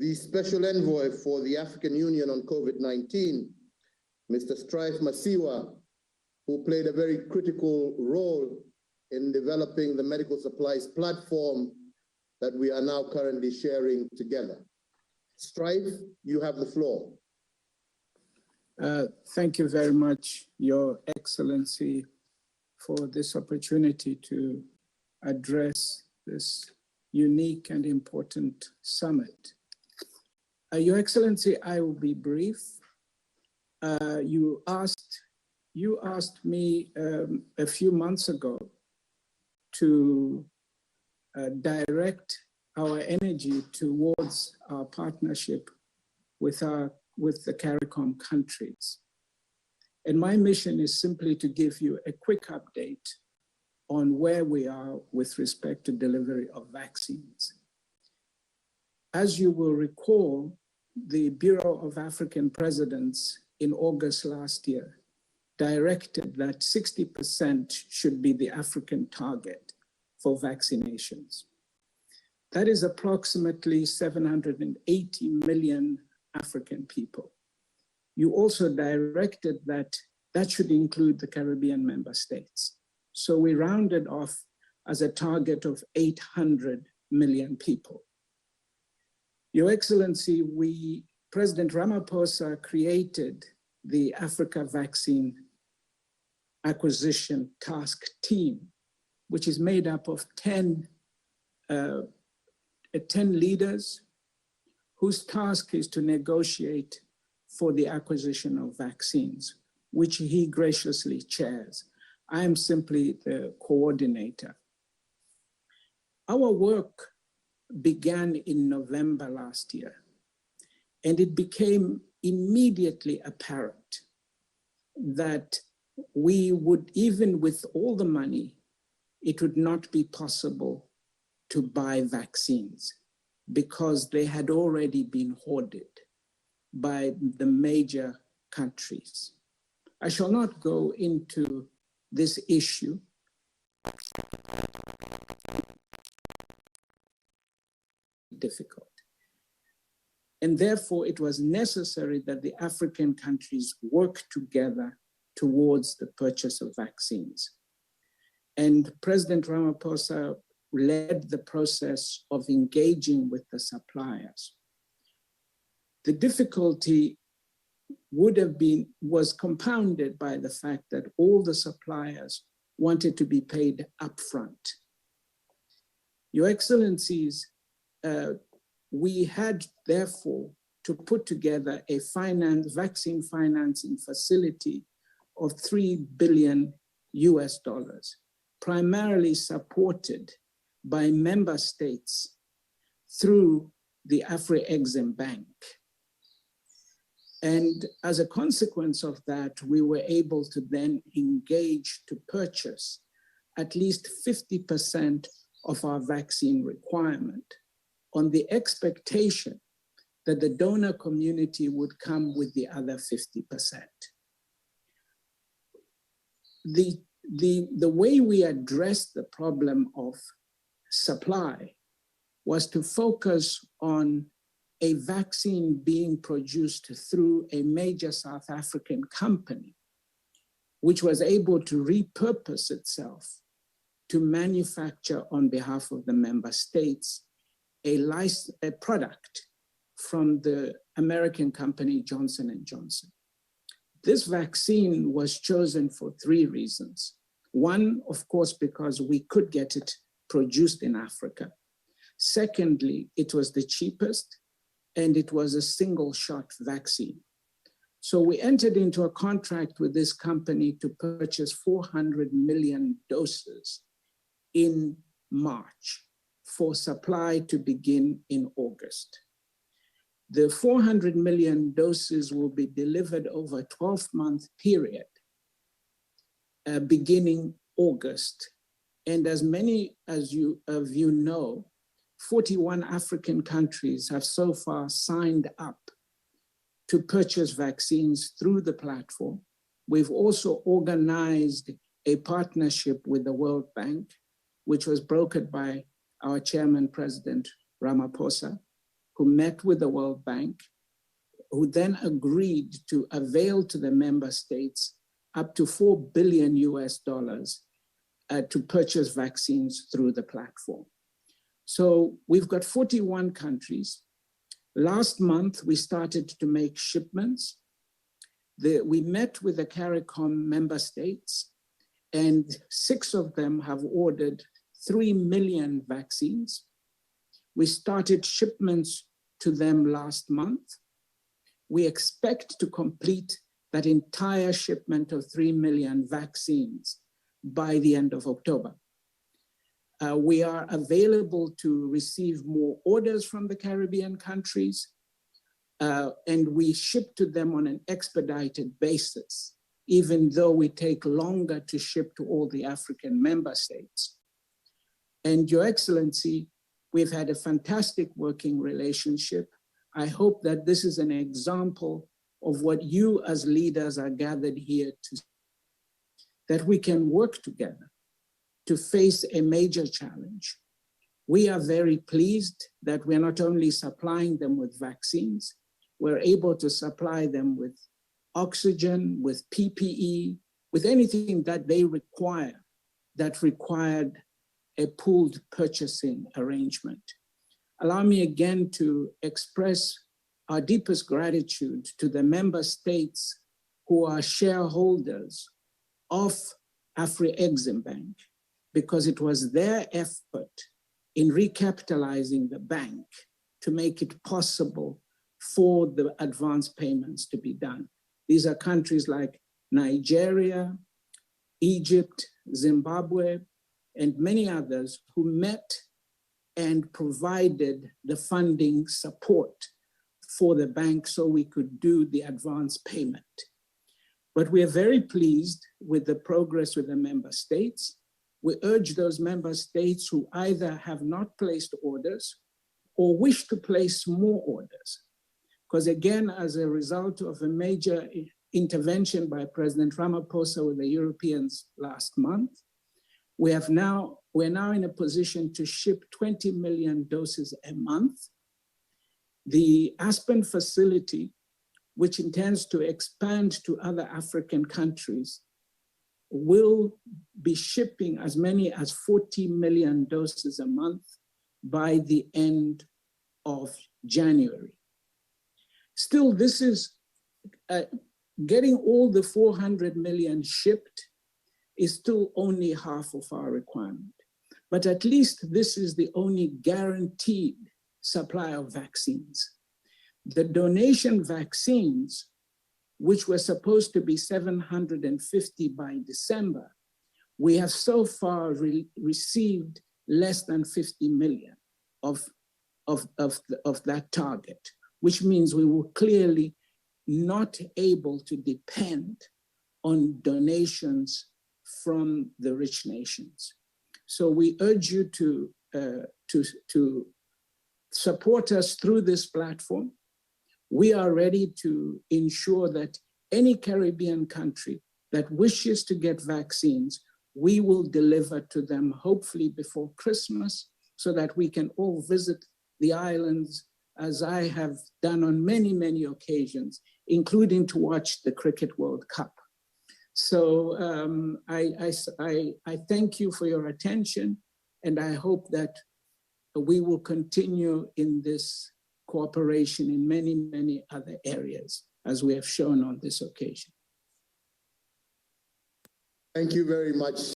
the Special Envoy for the African Union on COVID-19, Mr. Strive Masiyiwa, who played a very critical role in developing the medical supplies platform that we are now currently sharing together. Strive, you have the floor. Thank you very much, Your Excellency, for this opportunity to address this unique and important summit. Your Excellency, I will be brief. You asked me a few months ago to direct our energy towards our partnership with the CARICOM countries. And my mission is simply to give you a quick update on where we are with respect to delivery of vaccines. As you will recall, the Bureau of African Presidents in August last year directed that 60% should be the African target for vaccinations. That is approximately 780 million African people. You also directed that that should include the Caribbean member states. So we rounded off as a target of 800 million people. Your Excellency, President Ramaphosa created the Africa Vaccine Acquisition Task Team, which is made up of 10 leaders whose task is to negotiate for the acquisition of vaccines, which he graciously chairs. I am simply the coordinator. Our work began in November last year, and it became immediately apparent that we would, even with all the money, it would not be possible to buy vaccines because they had already been hoarded by the major countries. I shall not go into this issue. Difficult. And therefore, it was necessary that the African countries work together towards the purchase of vaccines. And President Ramaphosa led the process of engaging with the suppliers. The difficulty was compounded by the fact that all the suppliers wanted to be paid upfront. Your Excellencies, we had therefore to put together a vaccine financing facility of $3 billion, primarily supported by member states through the Afri-Exim Bank. And as a consequence of that, we were able to then engage to purchase at least 50% of our vaccine requirement on the expectation that the donor community would come with the other 50%. The way we addressed the problem of supply was to focus on a vaccine being produced through a major South African company, which was able to repurpose itself to manufacture on behalf of the member states a product from the American company Johnson & Johnson. This vaccine was chosen for 3 reasons. One, of course, because we could get it produced in Africa. Secondly, it was the cheapest, and it was a single-shot vaccine. So we entered into a contract with this company to purchase 400 million doses in March for supply to begin in August. The 400 million doses will be delivered over a 12-month period, beginning August. And as many as you know, 41 African countries have so far signed up to purchase vaccines through the platform. We've also organized a partnership with the World Bank, which was brokered by our chairman, President Ramaphosa, who met with the World Bank, who then agreed to avail to the member states up to $4 billion to purchase vaccines through the platform. So we've got 41 countries. Last month, we started to make shipments. We met with the CARICOM member states, and 6 of them have ordered 3 million vaccines. We started shipments to them last month. We expect to complete that entire shipment of 3 million vaccines by the end of October. We are available to receive more orders from the Caribbean countries, and we ship to them on an expedited basis, even though we take longer to ship to all the African member states. And Your Excellency, we've had a fantastic working relationship. I hope that this is an example of what you as leaders are gathered here to see, that we can work together to face a major challenge. We are very pleased that we're not only supplying them with vaccines, we're able to supply them with oxygen, with PPE, with anything that they require that required a pooled purchasing arrangement. Allow me again to express our deepest gratitude to the member states who are shareholders of Afri-Exim Bank, because it was their effort in recapitalizing the bank to make it possible for the advance payments to be done. These are countries like Nigeria, Egypt, Zimbabwe, and many others who met and provided the funding support for the bank so we could do the advance payment. But we are very pleased with the progress with the member states. We urge those member states who either have not placed orders or wish to place more orders. Because again, as a result of a major intervention by President Ramaphosa with the Europeans last month, we're now in a position to ship 20 million doses a month. The Aspen facility, which intends to expand to other African countries, will be shipping as many as 40 million doses a month by the end of January. Still, this is getting all the 400 million shipped is still only half of our requirement. But at least this is the only guaranteed supply of vaccines. The donation vaccines, which were supposed to be 750 by December, we have so far received less than 50 million of that target, which means we were clearly not able to depend on donations from the rich nations. So we urge you to support us through this platform. We are ready to ensure that any Caribbean country that wishes to get vaccines, we will deliver to them hopefully before Christmas so that we can all visit the islands, as I have done on many, many occasions, including to watch the Cricket World Cup. So I thank you for your attention, and I hope that we will continue in this cooperation in many, many other areas, as we have shown on this occasion. Thank you very much.